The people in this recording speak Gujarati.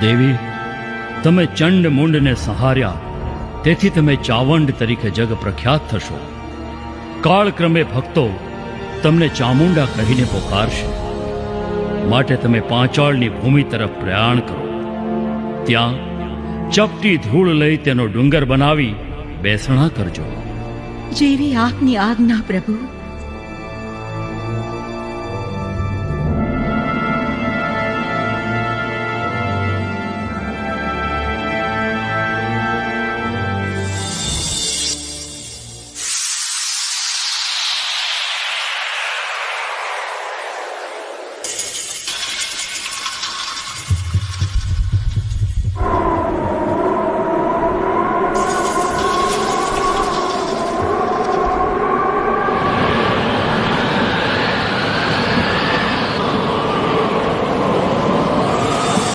દેવી, તમે ચંડ મુંડને સંહાર્યા, તેથી તમે ચાવંડ તરીકે જગ પ્રખ્યાત થશો. કાળક્રમે ભક્તો તમને ચામુંડા કહીને પોકારશે. માટે તમે પાંચાળની ભૂમિ તરફ પ્રયાણ કરો. ત્યાં ચપટી ધૂળ લઈ તેનો ડુંગર બનાવી બેસણા કરજો. જેવી આપની આજ્ઞા પ્રભુ.